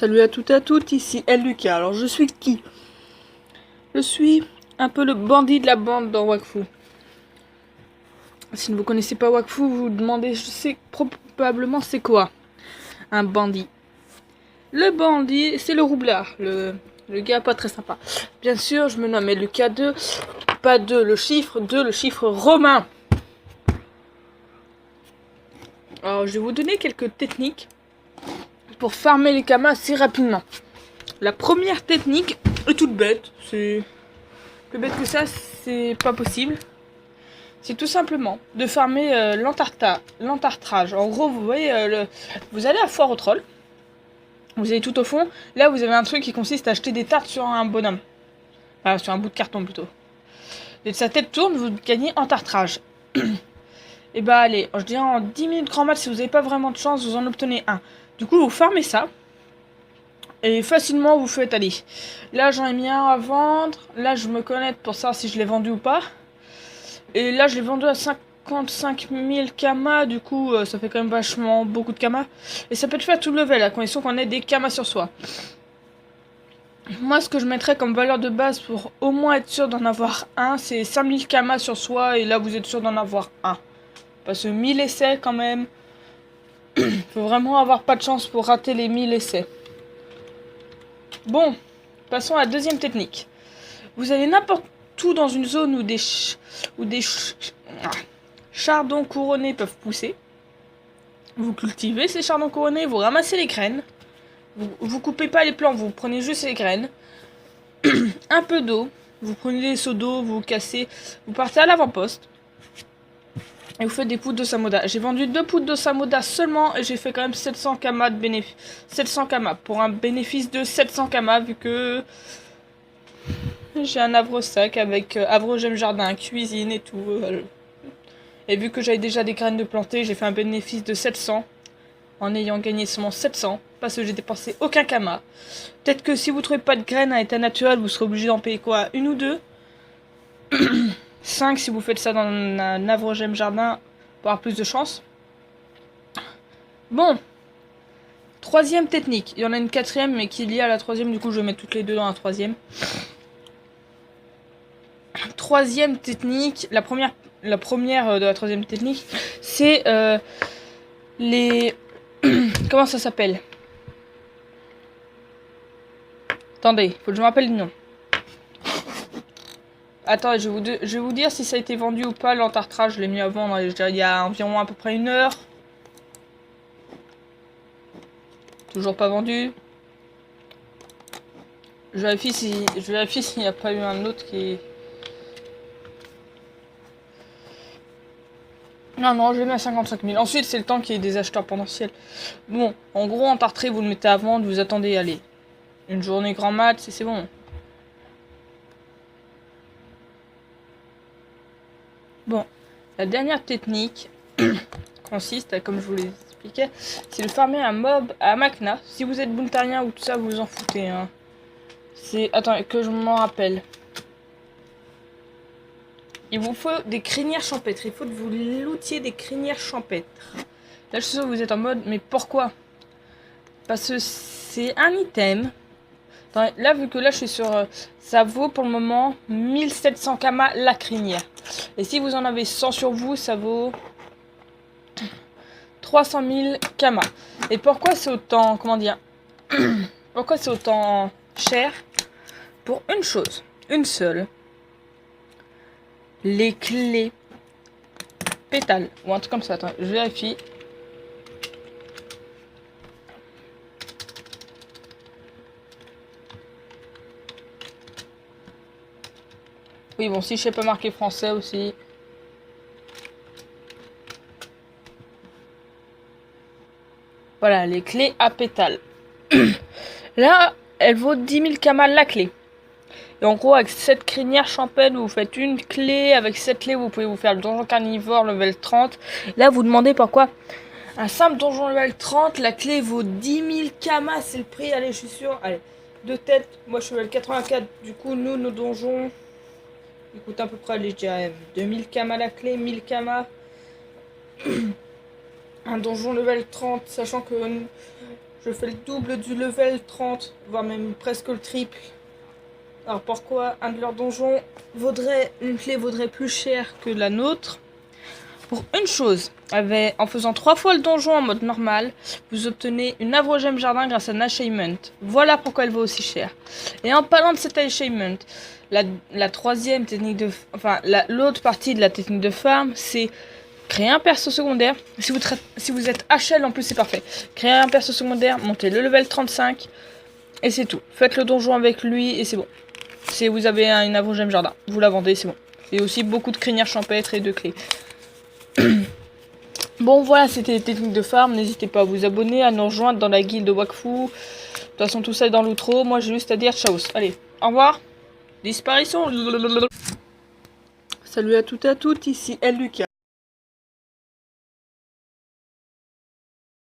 Salut à toutes et à toutes, ici Lucas. Alors je suis qui? Je suis un peu le bandit de la bande dans Wakfu. Si vous ne connaissez pas Wakfu, vous vous demandez, je sais probablement c'est quoi un bandit. Le bandit, c'est le roublard, le gars pas très sympa. Bien sûr, je me nomme Lucas 2, pas 2 le chiffre, 2 le chiffre romain. Alors je vais vous donner quelques techniques pour farmer les kamas assez rapidement. La première technique est toute bête, c'est plus bête que ça, c'est pas possible. C'est tout simplement de farmer l'entartrage. En gros, vous voyez, vous allez à Foire aux Trolls, vous allez tout au fond, là vous avez un truc qui consiste à acheter des tartes sur un bonhomme. Enfin, sur un bout de carton plutôt. Dès que sa tête tourne, vous gagnez entartrage. Et bah allez, je dirais en 10 minutes grand max, si vous n'avez pas vraiment de chance, vous en obtenez un. Du coup, vous farmez ça. Et facilement, vous faites, allez. Là, j'en ai mis un à vendre. Là, je me connecte pour savoir si je l'ai vendu ou pas. Et là, je l'ai vendu à 55 000 kamas. Du coup, ça fait quand même vachement beaucoup de kamas. Et ça peut être fait à tout level, à condition qu'on ait des kamas sur soi. Moi, ce que je mettrais comme valeur de base pour au moins être sûr d'en avoir un, c'est 5000 kamas sur soi. Et là, vous êtes sûr d'en avoir un. Parce que 1000 essais, quand même. Faut vraiment avoir pas de chance pour rater les 1000 essais. Bon, passons à la deuxième technique. Vous allez n'importe où dans une zone où des chardons couronnés peuvent pousser. Vous cultivez ces chardons couronnés, vous ramassez les graines. Vous coupez pas les plants, vous prenez juste les graines. Un peu d'eau, vous prenez des seaux d'eau, vous cassez, vous partez à l'avant-poste. Et vous faites des poudres de Samoda. J'ai vendu 2 poudres de Samoda seulement et j'ai fait quand même 700 kamas de bénéfice. 700 kamas pour un bénéfice de 700 kamas vu que j'ai un havre-sac avec havre-gemme jardin, cuisine et tout. Et vu que j'avais déjà des graines de planter, j'ai fait un bénéfice de 700 en ayant gagné seulement 700 parce que j'ai dépensé aucun kama. Peut-être que si vous trouvez pas de graines à état naturel, vous serez obligé d'en payer quoi, 1 ou 2 5 si vous faites ça dans un havre-gemme jardin pour avoir plus de chance. Bon, troisième technique. Il y en a une quatrième mais qui est liée à la troisième, du coup je vais mettre toutes les deux dans la troisième. Troisième technique, la première de la troisième technique, c'est les... Comment ça s'appelle? Attendez, faut que je me rappelle le nom. Attends, je vais vous dire si ça a été vendu ou pas. L'entartrage, je l'ai mis à vendre il y a environ à peu près 1 heure. Toujours pas vendu. Je vérifie s'il n'y a pas eu un autre qui... Non, je l'ai mis à 55 000. Ensuite, c'est le temps qu'il y ait des acheteurs potentiels. Bon, en gros, entartré, vous le mettez à vendre, vous attendez, allez, une journée grand mat, c'est bon. Bon, la dernière technique consiste, comme je vous l'expliquais, c'est de farmer un mob à Makna. Si vous êtes buntarien ou tout ça, vous en foutez. Hein. C'est... Attends, que je m'en rappelle. Il vous faut des crinières champêtres. Il faut que vous lootiez des crinières champêtres. Là, je suis sûr que vous êtes en mode, mais pourquoi? Parce que c'est un item. Attends, là, vu que là, je suis sur... ça vaut pour le moment 1700 kamas la crinière. Et si vous en avez 100 sur vous, ça vaut 300 000 kamas. Et pourquoi c'est autant... Comment dire? Pourquoi c'est autant cher? Pour une chose. Une seule. Les clés pétales. Ou un truc comme ça. Attends, je vérifie. Oui, bon, si je sais pas marquer français aussi. Voilà, les clés à pétales. Là, elle vaut 10 000 kamas la clé. Et en gros, avec cette crinière champêtre, vous faites une clé. Avec cette clé, vous pouvez vous faire le donjon carnivore level 30. Là, vous demandez pourquoi un simple donjon level 30, la clé vaut 10 000 kamas. C'est le prix, allez, je suis sûr. Allez, de tête, moi je suis level 84. Du coup, nous, nos donjons... Il coûte à peu près, allez, je dirais 2000 kamas la clé, 1000 kamas. Un donjon level 30, sachant que Je fais le double du level 30, voire même presque le triple. Alors pourquoi un de leurs donjons une clé vaudrait plus cher que la nôtre? Pour une chose, en faisant 3 fois le donjon en mode normal, vous obtenez une abrogème jardin grâce à un achievement. Voilà pourquoi elle vaut aussi cher. Et en parlant de cet achievement, la troisième technique de... Enfin, l'autre partie de la technique de farm, c'est créer un perso secondaire. Si vous êtes HL en plus, c'est parfait. Créer un perso secondaire, montez le level 35, et c'est tout. Faites le donjon avec lui, et c'est bon. Si vous avez une abrogème jardin, vous la vendez, c'est bon. Et aussi beaucoup de crinières champêtres et de clés. Bon voilà, c'était les techniques de farm. N'hésitez pas à vous abonner, à nous rejoindre dans la guilde de Wakfu. De toute façon, tout ça est dans l'outro. Moi, j'ai juste à dire ciao. Allez, au revoir. Disparition. Salut à toutes et à toutes, ici Lucas.